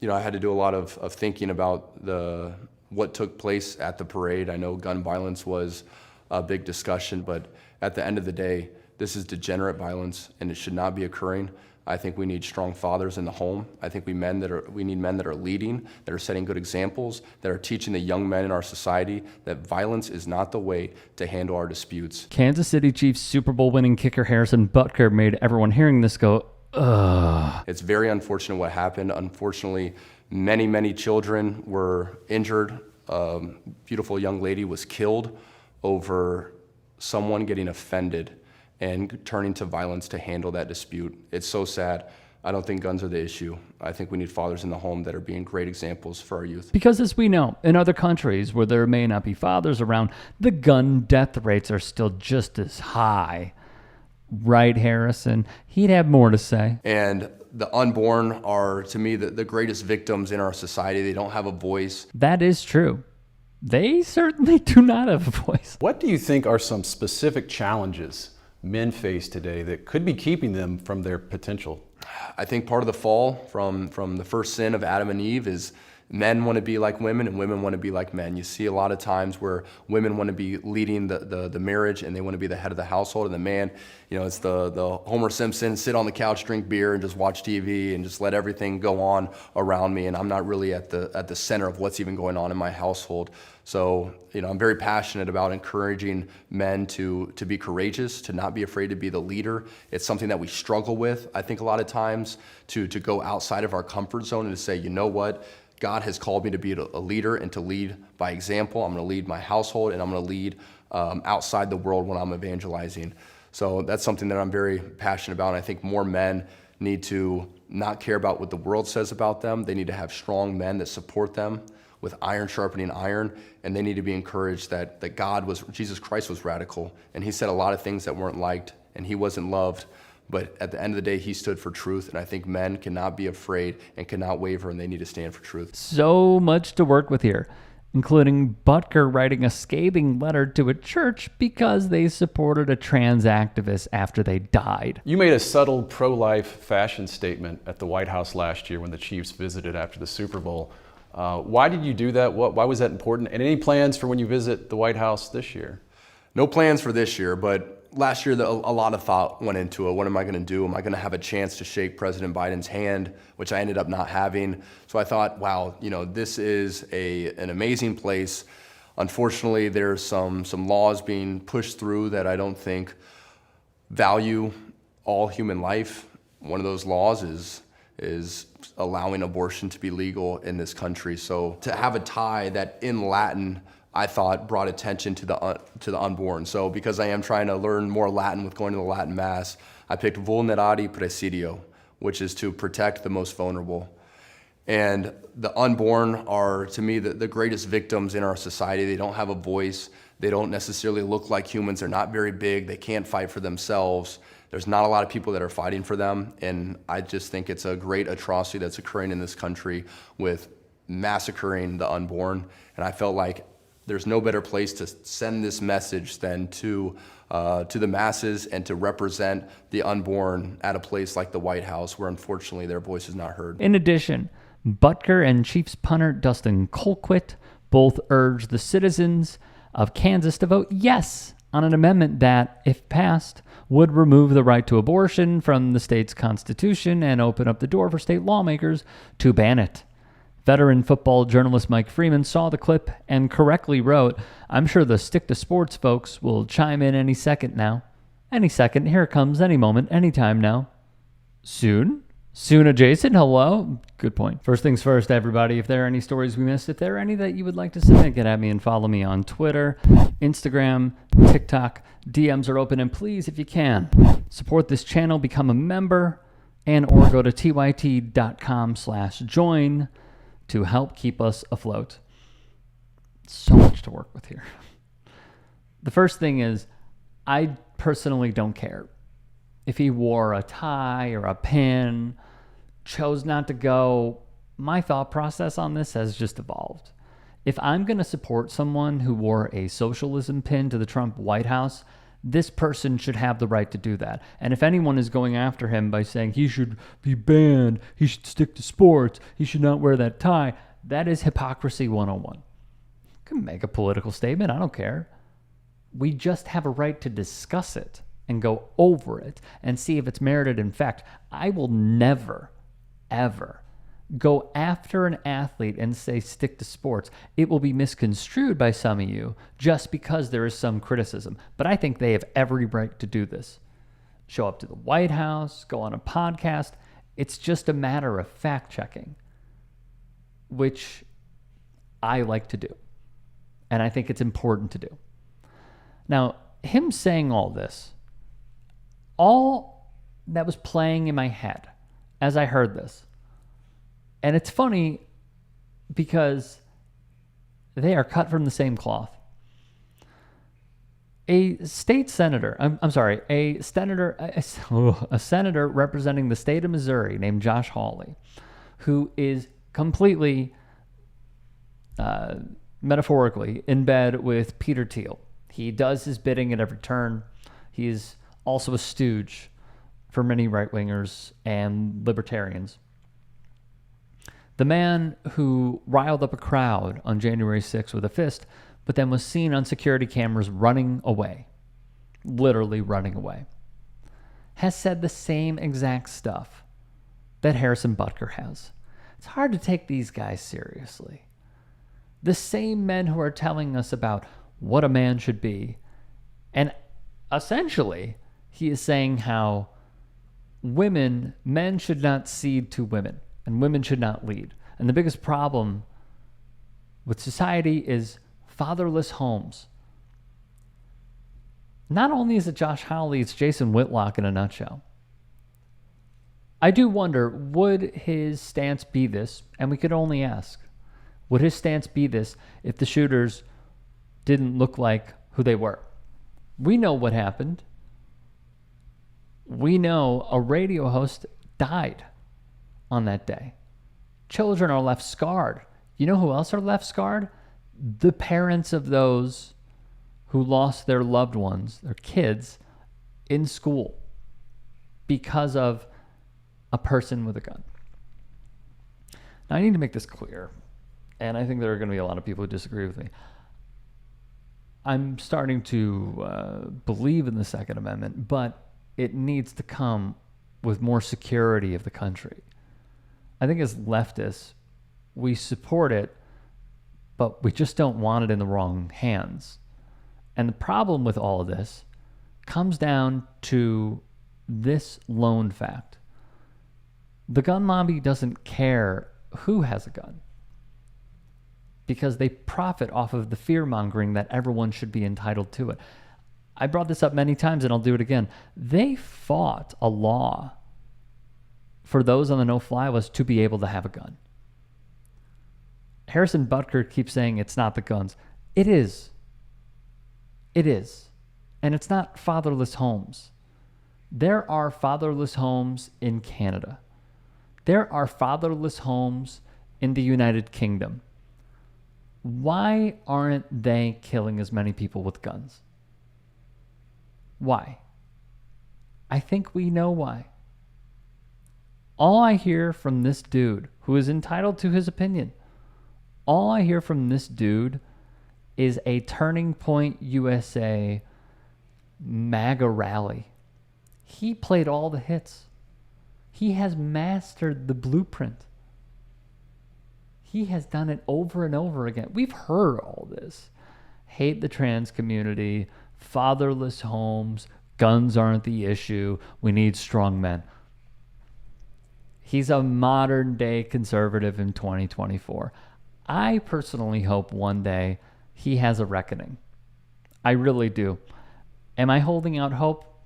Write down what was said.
I had to do a lot of thinking about what took place at the parade. I know gun violence was a big discussion, but at the end of the day, this is degenerate violence and it should not be occurring. I think we need strong fathers in the home. I think we need men that are leading, that are setting good examples, that are teaching the young men in our society that violence is not the way to handle our disputes. Kansas City Chiefs Super Bowl winning kicker Harrison Butker made everyone hearing this go, ugh. It's very unfortunate what happened. Unfortunately, many children were injured. A beautiful young lady was killed over someone getting offended and turning to violence to handle that dispute. It's so sad. I don't think guns are the issue. I think we need fathers in the home that are being great examples for our youth. Because as we know, in other countries where there may not be fathers around, the gun death rates are still just as high. Right, Harrison? He'd have more to say. And the unborn are, to me, the greatest victims in our society. They don't have a voice. That is true. They certainly do not have a voice. What do you think are some specific challenges men face today that could be keeping them from their potential? I think part of the fall from the first sin of Adam and Eve is men want to be like women and women want to be like men. You see a lot of times where women want to be leading the marriage and they want to be the head of the household, and the man, it's the Homer Simpson, sit on the couch, drink beer, and just watch TV and just let everything go on around me, and I'm not really at the center of what's even going on in my household. So, I'm very passionate about encouraging men to be courageous, to not be afraid to be the leader. It's something that we struggle with, I think, a lot of times, to go outside of our comfort zone and to say, you know what? God has called me to be a leader and to lead by example. I'm going to lead my household, and I'm going to lead outside the world when I'm evangelizing. So that's something that I'm very passionate about. And I think more men need to not care about what the world says about them. They need to have strong men that support them with iron sharpening iron, and they need to be encouraged that Jesus Christ was radical, and he said a lot of things that weren't liked, and he wasn't loved. But at the end of the day, he stood for truth, and I think men cannot be afraid and cannot waver, and they need to stand for truth. So much to work with here, including Butker writing a scathing letter to a church because they supported a trans activist after they died. You made a subtle pro-life fashion statement at the White House last year when the Chiefs visited after the Super Bowl. Why did you do that? Why was that important? And any plans for when you visit the White House this year? No plans for this year, but last year, a lot of thought went into it. What am I going to do? Am I going to have a chance to shake President Biden's hand, which I ended up not having? So I thought, wow, this is an amazing place. Unfortunately, there's some laws being pushed through that I don't think value all human life. One of those laws is allowing abortion to be legal in this country. So to have a tie that in Latin, I thought brought attention to the unborn. So because I am trying to learn more Latin with going to the Latin Mass, I picked vulnerari presidio, which is to protect the most vulnerable. And the unborn are, to me, the greatest victims in our society. They don't have a voice. They don't necessarily look like humans. They're not very big. They can't fight for themselves. There's not a lot of people that are fighting for them. And I just think it's a great atrocity that's occurring in this country with massacring the unborn. And I felt like there's no better place to send this message than to the masses and to represent the unborn at a place like the White House, where unfortunately their voice is not heard. In addition, Butker and Chiefs punter Dustin Colquitt both urged the citizens of Kansas to vote yes on an amendment that, if passed, would remove the right to abortion from the state's constitution and open up the door for state lawmakers to ban it. Veteran football journalist Mike Freeman saw the clip and correctly wrote, "I'm sure the Stick to Sports folks will chime in any second now. Any second, here it comes, any moment, anytime now. Soon? Soon adjacent, hello?" Good point. First things first, everybody. If there are any stories we missed, if there are any that you would like to submit, get at me and follow me on Twitter, Instagram, TikTok. DMs are open, and please, if you can, support this channel, become a member, or go to tyt.com/join to help keep us afloat. So much to work with here. The first thing is, I personally don't care if he wore a tie or a pin, chose not to go. My thought process on this has just evolved. If I'm going to support someone who wore a socialism pin to the Trump White House, This person should have the right to do that. And if anyone is going after him by saying he should be banned, he should stick to sports, he should not wear that tie, that is hypocrisy 101. You can make a political statement, I don't care. We just have a right to discuss it and go over it and see if it's merited in fact. I will never, ever go after an athlete and say stick to sports. It will be misconstrued by some of you just because there is some criticism. But I think they have every right to do this. Show up to the White House, go on a podcast. It's just a matter of fact checking, which I like to do. And I think it's important to do. Now, him saying all this, all that was playing in my head as I heard this, and it's funny because they are cut from the same cloth. A senator representing the state of Missouri named Josh Hawley, who is completely, metaphorically, in bed with Peter Thiel. He does his bidding at every turn. He is also a stooge for many right-wingers and libertarians. The man who riled up a crowd on January 6th with a fist, but then was seen on security cameras running away, literally running away, has said the same exact stuff that Harrison Butker has. It's hard to take these guys seriously. The same men who are telling us about what a man should be. And essentially, he is saying how men should not cede to women, and women should not lead. And the biggest problem with society is fatherless homes. Not only is it Josh Hawley, it's Jason Whitlock in a nutshell. I do wonder, would his stance be this? And we could only ask, would his stance be this if the shooters didn't look like who they were? We know what happened. We know a radio host died on that day. Children are left scarred. You know who else are left scarred? The parents of those who lost their loved ones, their kids, in school because of a person with a gun. Now, I need to make this clear, and I think there are going to be a lot of people who disagree with me. I'm starting to believe in the Second Amendment, but it needs to come with more security of the country. I think as leftists, we support it, but we just don't want it in the wrong hands. And the problem with all of this comes down to this lone fact. The gun lobby doesn't care who has a gun because they profit off of the fear-mongering that everyone should be entitled to it. I brought this up many times, and I'll do it again. They fought a law for those on the no-fly list to be able to have a gun. Harrison Butker keeps saying it's not the guns. It is. It is. And it's not fatherless homes. There are fatherless homes in Canada. There are fatherless homes in the United Kingdom. Why aren't they killing as many people with guns? Why? I think we know why. All I hear from this dude, who is entitled to his opinion, all I hear from this dude is a Turning Point USA MAGA rally. He played all the hits. He has mastered the blueprint. He has done it over and over again. We've heard all this. Hate the trans community, fatherless homes, guns aren't the issue, we need strong men. He's a modern day conservative in 2024. I personally hope one day he has a reckoning. I really do. Am I holding out hope?